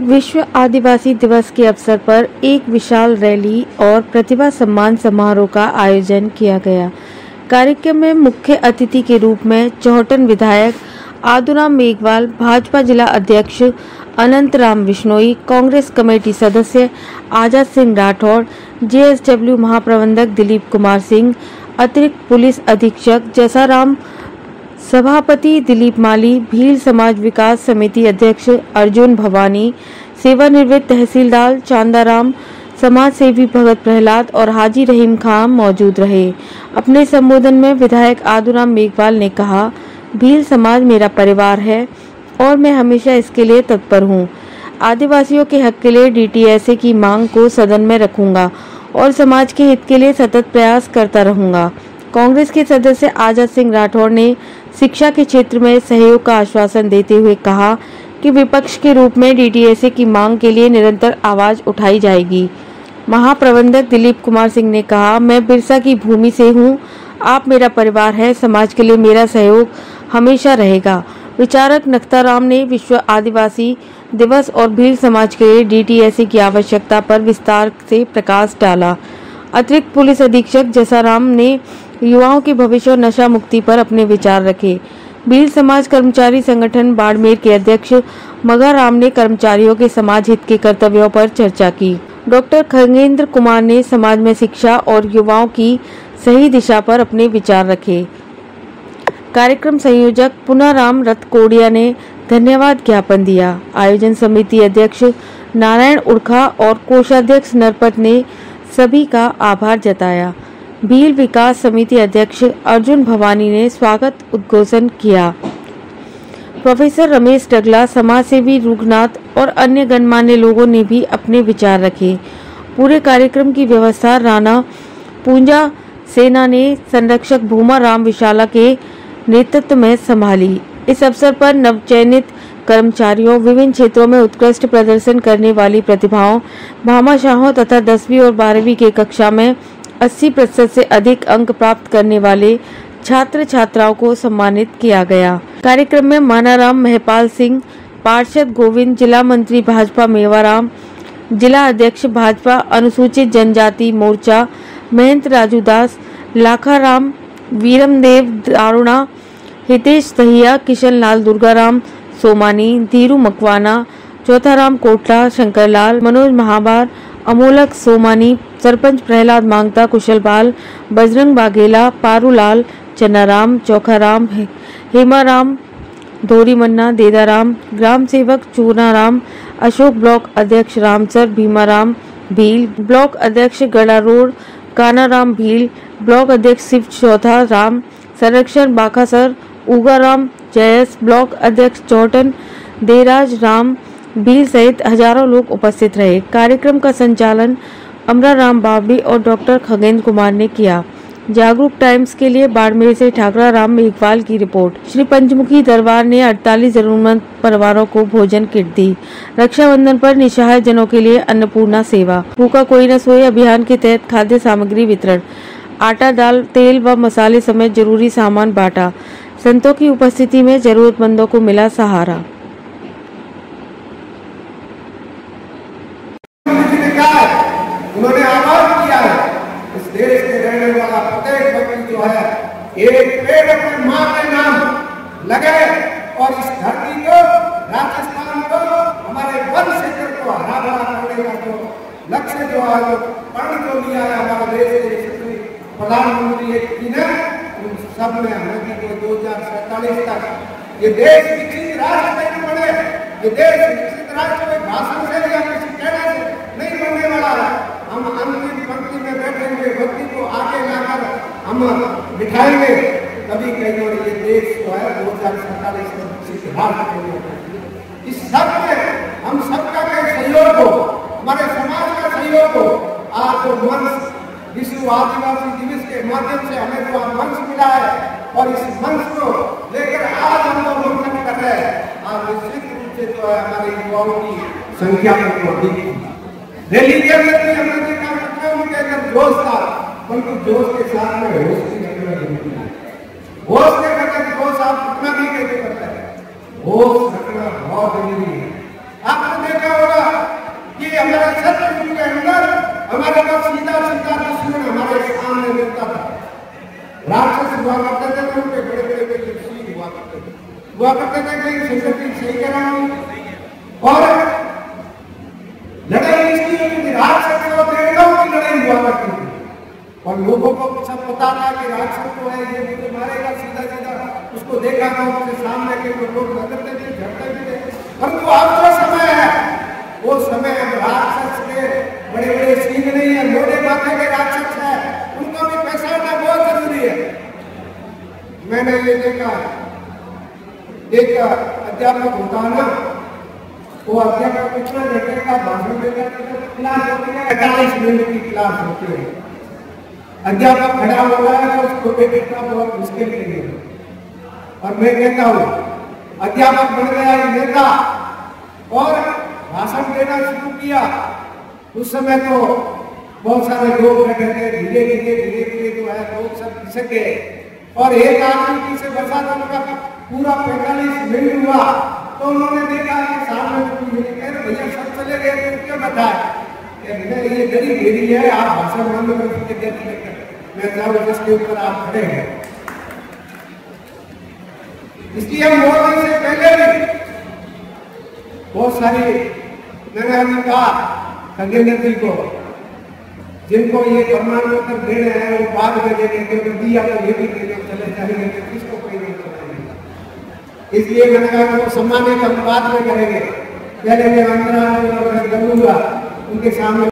विश्व आदिवासी दिवस के अवसर पर एक विशाल रैली और प्रतिभा सम्मान समारोह का आयोजन किया गया। कार्यक्रम में मुख्य अतिथि के रूप में चौहटन विधायक आदुराम मेघवाल, भाजपा जिला अध्यक्ष अनंत राम बिश्नोई, कांग्रेस कमेटी सदस्य आजाद सिंह राठौड़, जेएसडब्ल्यू महाप्रबंधक दिलीप कुमार सिंह, अतिरिक्त पुलिस अधीक्षक जसाराम, सभापति दिलीप माली, भील समाज विकास समिति अध्यक्ष अर्जुन भवानी, सेवानिवृत्त तहसीलदार चांदाराम, समाज सेवी भगत प्रहलाद और हाजी रहीम खान मौजूद रहे। अपने संबोधन में विधायक आदुराम मेघवाल ने कहा, भील समाज मेरा परिवार है और मैं हमेशा इसके लिए तत्पर हूँ। आदिवासियों के हक के लिए डीटीएसए की मांग को सदन में रखूंगा और समाज के हित के लिए सतत प्रयास करता रहूंगा। कांग्रेस के सदस्य आजाद सिंह राठौड़ ने शिक्षा के क्षेत्र में सहयोग का आश्वासन देते हुए कहा कि विपक्ष के रूप में डीटीएसए की मांग के लिए निरंतर आवाज उठाई जाएगी। महाप्रबंधक दिलीप कुमार सिंह ने कहा, मैं बिरसा की भूमि से हूँ, आप मेरा परिवार है, समाज के लिए मेरा सहयोग हमेशा रहेगा। विचारक नख्ताराम ने विश्व आदिवासी दिवस और भील समाज के लिए डीटीएसए की आवश्यकता पर विस्तार से प्रकाश डाला। अतिरिक्त पुलिस अधीक्षक जसाराम ने युवाओं के भविष्य और नशा मुक्ति पर अपने विचार रखे। भील समाज कर्मचारी संगठन बाड़मेर के अध्यक्ष मगाराम ने कर्मचारियों के समाज हित के कर्तव्यों पर चर्चा की। डॉक्टर खगेंद्र कुमार ने समाज में शिक्षा और युवाओं की सही दिशा पर अपने विचार रखे। कार्यक्रम संयोजक पुनाराम रतकोडिया ने धन्यवाद ज्ञापन दिया। आयोजन समिति अध्यक्ष नारायण उड़खा और कोषाध्यक्ष नरपत ने सभी का आभार जताया। भील विकास समिति अध्यक्ष अर्जुन भवानी ने स्वागत उद्घोषण किया। प्रोफेसर रमेश डगला, समाजसेवी रूगनाथ और अन्य गणमान्य लोगों ने भी अपने विचार रखे। पूरे कार्यक्रम की व्यवस्था राणा पूंजा सेना ने संरक्षक भूमा राम विशाला के नेतृत्व में संभाली। इस अवसर पर नवचयनित कर्मचारियों, विभिन्न क्षेत्रों में उत्कृष्ट प्रदर्शन करने वाली प्रतिभाओं, भामाशाहों तथा 10वीं और 12वीं की कक्षा में 80% से अधिक अंक प्राप्त करने वाले छात्र छात्राओं को सम्मानित किया गया। कार्यक्रम में मानाराम महपाल सिंह, पार्षद गोविंद, जिला मंत्री भाजपा मेवाराम, जिला अध्यक्ष भाजपा अनुसूचित जनजाति मोर्चा महंत राजू दास, लाखाराम, वीरमदेव दारुणा, हितेश दहिया, किशन लाल दुर्गाराम सोमानी, धीरू मकवाना, चौथाराम कोटला, शंकरलाल, मनोज महाबार, अमोलक सोमानी, सरपंच प्रहलाद मांगता, कुशलपाल, बजरंग बाघेला, पारूलाल, चन्नाराम, चौखाराम, हेमाराम, धोरी मन्ना, देदाराम, ग्राम सेवक चूनाराम, अशोक ब्लॉक अध्यक्ष रामसर भीमाराम भील, ब्लॉक अध्यक्ष गड़ारोड कानाराम भील, ब्लॉक अध्यक्ष शिव चौथा राम, संरक्षण बाखासर उगाराम जयस, ब्लॉक अध्यक्ष चौहटन देराज राम भील सहित हजारों लोग उपस्थित रहे। कार्यक्रम का संचालन अमराराम बावड़ी और डॉक्टर खगेंद्र कुमार ने किया। जागरूक टाइम्स के लिए बाड़मेर से ठाकरा राम मेघवाल की रिपोर्ट। श्री पंचमुखी दरबार ने 48 जरूरतमंद परिवारों को भोजन किट दी। रक्षाबंधन पर निसहाय जनों के लिए अन्नपूर्णा सेवा। भूखा कोई न सोए अभियान के तहत खाद्य सामग्री वितरण, आटा, दाल, तेल व मसाले समेत जरूरी सामान बांटा। संतों की उपस्थिति में जरूरतमंदों को मिला सहारा। उन्होंने आवाज किया है, इस देश में रहने वाला प्रत्येक व्यक्ति जो है एक पेड़ अपनी मां के नाम लगे और इस धरती को, राजस्थान को, हमारे वन क्षेत्र को हरा भरा करने का जो लक्ष्य जो है, जो प्रण जो लिया है हमारे देश के प्रधानमंत्री एक जी ने, उन सब में हमें भी 2047 तक ये देश विकसित राष्ट्र नहीं बने, ये देश विकसित राष्ट्र में भाषण से या किसी कहने से नहीं बनने वाला है। हम अंतिम पंक्ति में बैठे हुए व्यक्ति को आगे लाकर हम बिठाएंगे, तभी कहीं और ये देश जो है 2047 में विकसित राष्ट्र बनेगा। इस सब में हम सबका सहयोग हो, हमारे समाज का सहयोग हो। आज जो मंच विश्व आदिवासी दिवस के माध्यम से हमें जो मंच मिला है और इस मंच को लेकर आज हम लोग मंथन कर रहे हैं, आज निश्चित रूप से जो है हमारे युवाओं की संख्या में बढ़ी। रैली के अंदर भी हमने देखा उनके अंदर जोश था, परंतु जोश के साथ में होश की जरूरत है। होश के बगैर जोश आप कितना भी कैसे करते हैं, होश रखना बहुत जरूरी है। आपने देखा होगा हुआ करते थे कि संस्कृति सही कराऊंगी। और लड़ाई इसकी होती थी, राक्षस और देवताओं की लड़ाई हुआ करती थी। और लोगों को सब पता था कि राक्षस तो है, ये मुझे मारेगा सीधा सीधा। उसको देखा था, उसके सामने के लोग लगते थे, झड़ते भी थे। परंतु अब जो समय है, वो समय राक्षस के बड़े बड़े सींग नहीं है, मोटे माथे के राक्षस है, उनको भी पहचानना बहुत जरूरी है। मैंने ये देखा, एक अध्यापक होता है ना, वो अध्यापक कितना घंटे का भाषण देता है, क्लास होती है 48 मिनट की क्लास होती है। अध्यापक खड़ा हुआ है तो उसको देखना बहुत मुश्किल नहीं है। और मैं कहता हूँ, अध्यापक बन गया एक नेता और भाषण देना शुरू किया। उस समय तो बहुत सारे लोग बैठे थे, धीरे धीरे जो है लोग सब खिसक गए। और एक आदमी पीछे बचा था, उनका पूरा 45 मिनट हुआ तो उन्होंने देखा कि सामने भैया सब चले गए, तो क्या बताया ये गरीब घेरी है, आप भाषण बंद कर, मैं जाऊँ जिसके ऊपर आप खड़े हैं। इसलिए हम मोदी से पहले भी बहुत सारी, मैंने अभी कहा खगेंद्र जी को, जिनको ये प्रमाण पत्र देने हैं वो बाद में देंगे, क्योंकि दिया तो ये भी देने चले जाएंगे, किसको कोई नहीं बताएंगे। इसलिए मैंने कहा उनको सम्मानित हम बाद में करेंगे, पहले मैं अंदर उनके सामने